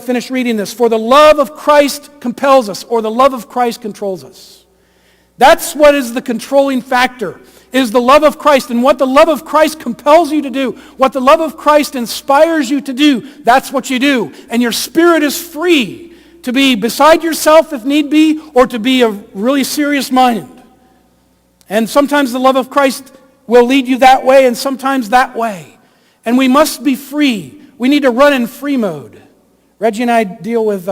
Finish reading this. For the love of Christ compels us, or the love of Christ controls us. That's what is the controlling factor, is the love of Christ. And what the love of Christ compels you to do, what the love of Christ inspires you to do, that's what you do. And your spirit is free to be beside yourself if need be, or to be a really serious mind. And sometimes the love of Christ will lead you that way, and sometimes that way. And we must be free. We need to run in free mode. Reggie and I deal with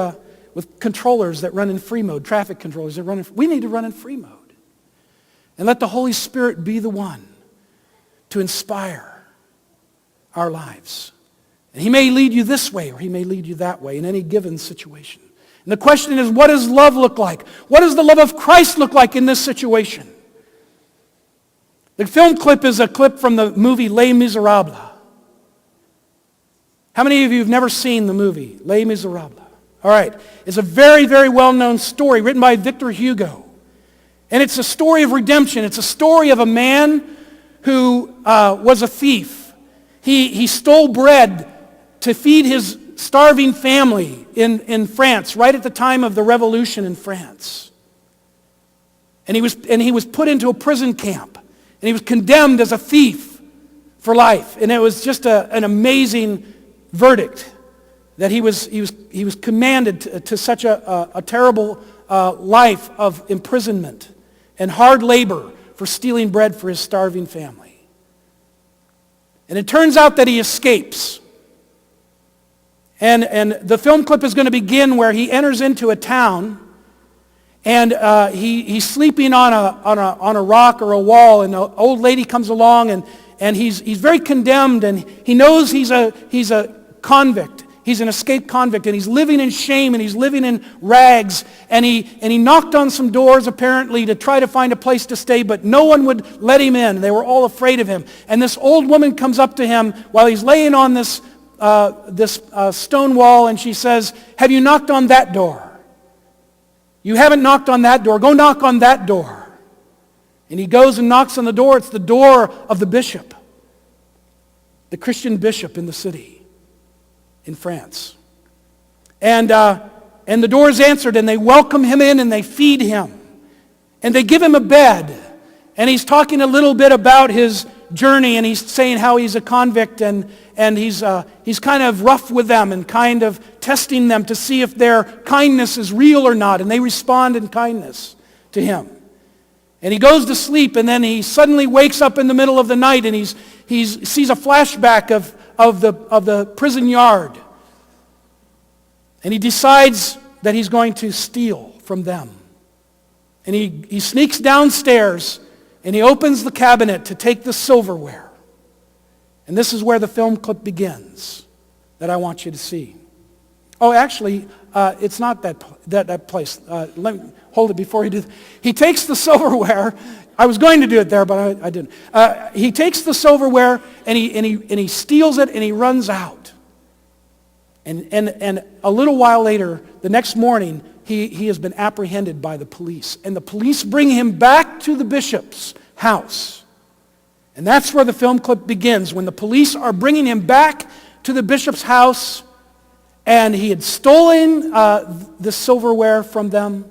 controllers that run in free mode, traffic controllers that run in. We need to run in free mode. And let the Holy Spirit be the one to inspire our lives. And He may lead you this way, or He may lead you that way in any given situation. And the question is, what does love look like? What does the love of Christ look like in this situation? The film clip is a clip from the movie Les Miserables. How many of you have never seen the movie Les Miserables? All right. It's a very, very well-known story written by Victor Hugo. And it's a story of redemption. It's a story of a man who was a thief. He stole bread to feed his starving family in France, right at the time of the revolution in France. And he was put into a prison camp. And he was condemned as a thief for life. And it was just an amazing verdict that he was commanded to such a terrible life of imprisonment and hard labor for stealing bread for his starving family. And it turns out that he escapes. And the film clip is going to begin where he enters into a town, and he's sleeping on a rock or a wall, and an old lady comes along, and he's very condemned, and he knows he's a convict. He's an escaped convict, and he's living in shame, and he's living in rags, and he knocked on some doors apparently to try to find a place to stay, but no one would let him in. They were all afraid of him. And this old woman comes up to him while he's laying on this stone wall, and she says, "Have you knocked on that door? You haven't knocked on that door. Go knock on that door." And he goes and knocks on the door. It's the door of the bishop, the Christian bishop in the city in France. And the door is answered, and they welcome him in, and they feed him. And they give him a bed. And he's talking a little bit about his journey, and he's saying how he's a convict, and he's kind of rough with them and kind of testing them to see if their kindness is real or not. And they respond in kindness to him. And he goes to sleep, and then he suddenly wakes up in the middle of the night, and he sees a flashback of the prison yard. And he decides that he's going to steal from them. And he sneaks downstairs, and he opens the cabinet to take the silverware. And this is where the film clip begins that I want you to see. Oh, actually, it's not that place. Let me hold it before you do. He takes the silverware. I was going to do it there, but I didn't. He takes the silverware, and he steals it, and he runs out. And a little while later, the next morning, he has been apprehended by the police. And the police bring him back to the bishop's house. And that's where the film clip begins, when the police are bringing him back to the bishop's house, and he had stolen the silverware from them.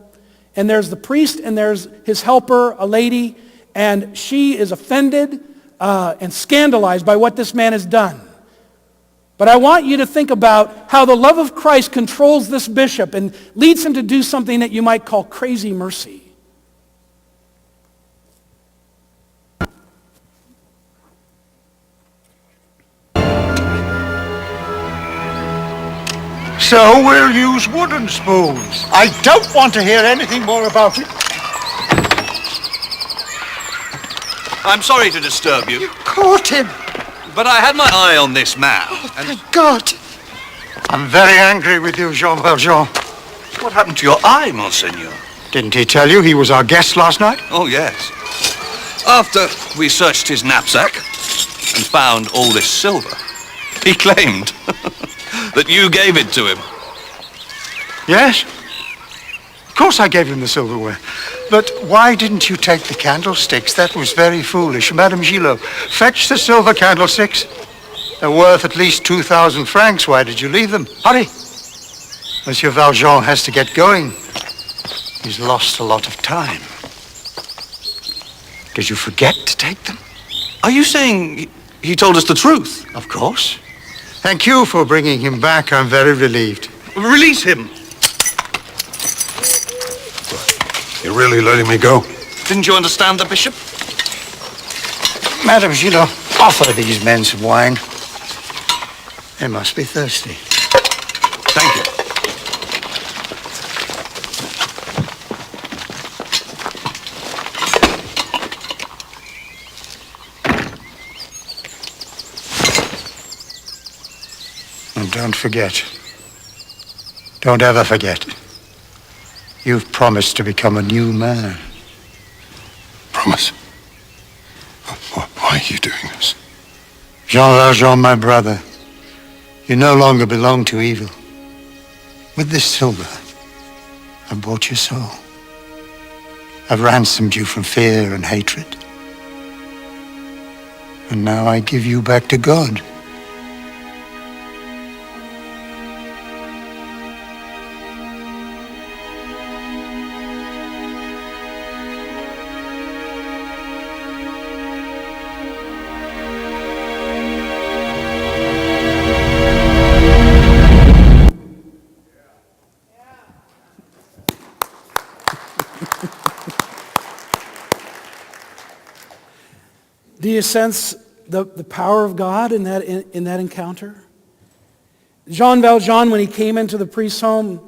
And there's the priest, and there's his helper, a lady, and she is offended and scandalized by what this man has done. But I want you to think about how the love of Christ controls this bishop and leads him to do something that you might call crazy mercy. So we'll use wooden spoons. I don't want to hear anything more about it. I'm sorry to disturb you, You caught him. but I had my eye on this man. Oh, thank God. I'm very angry with you, Jean Valjean. What happened to your eye, Monseigneur? Didn't he tell you he was our guest last night? Oh, yes. After we searched his knapsack and found all this silver, he claimed that you gave it to him. Yes. Of course I gave him the silverware. But why didn't you take the candlesticks? That was very foolish. Madame Gillot, fetch the silver candlesticks. They're worth at least 2,000 francs. Why did you leave them? Hurry. Monsieur Valjean has to get going. He's lost a lot of time. Did you forget to take them? Are you saying he told us the truth? Of course. Thank you for bringing him back. I'm very relieved. Release him. You're really letting me go? Didn't you understand the bishop? Madame Gillot, offer these men some wine. They must be thirsty. Thank you. And don't forget. Don't ever forget. You've promised to become a new man. Promise. Why are you doing this? Jean Valjean, my brother, you no longer belong to evil. With this silver, I bought your soul. I've ransomed you from fear and hatred. And now I give you back to God. Do you sense the power of God in that encounter? Jean Valjean, when he came into the priest's home,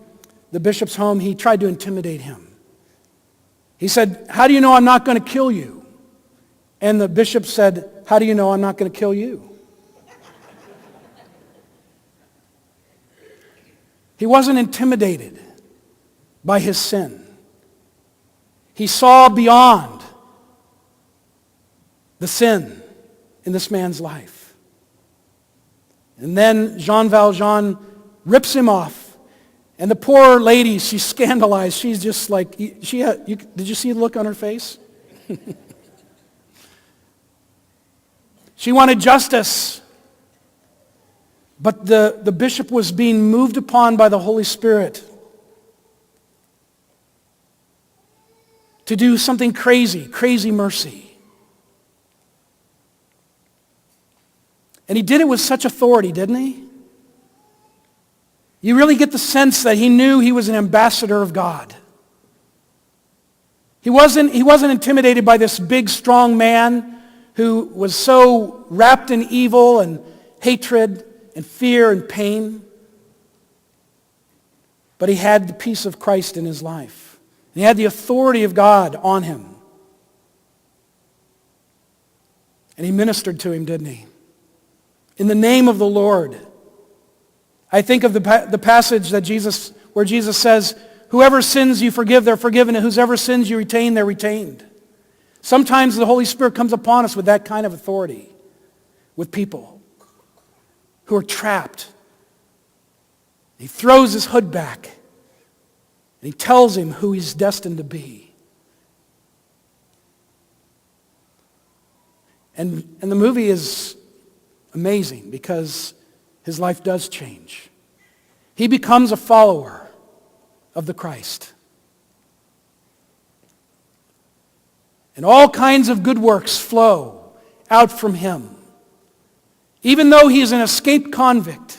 the bishop's home, he tried to intimidate him. He said, "How do you know I'm not going to kill you?" And the bishop said, "How do you know I'm not going to kill you?" He wasn't intimidated by his sin. He saw beyond the sin in this man's life. And then Jean Valjean rips him off. And the poor lady, she's scandalized. She's just like, did you see the look on her face? She wanted justice. But the bishop was being moved upon by the Holy Spirit to do something crazy mercy. And he did it with such authority, didn't he? You really get the sense that he knew he was an ambassador of God. He wasn't intimidated by this big, strong man who was so wrapped in evil and hatred and fear and pain. But he had the peace of Christ in his life. And he had the authority of God on him. And he ministered to him, didn't he? In the name of the Lord. I think of the passage where Jesus says, "Whoever sins you forgive, they're forgiven, and whoever sins you retain, they're retained." Sometimes the Holy Spirit comes upon us with that kind of authority, with people who are trapped. He throws his hood back, and he tells him who he's destined to be. And the movie is amazing because his life does change. He becomes a follower of the Christ. And all kinds of good works flow out from him. Even though he is an escaped convict,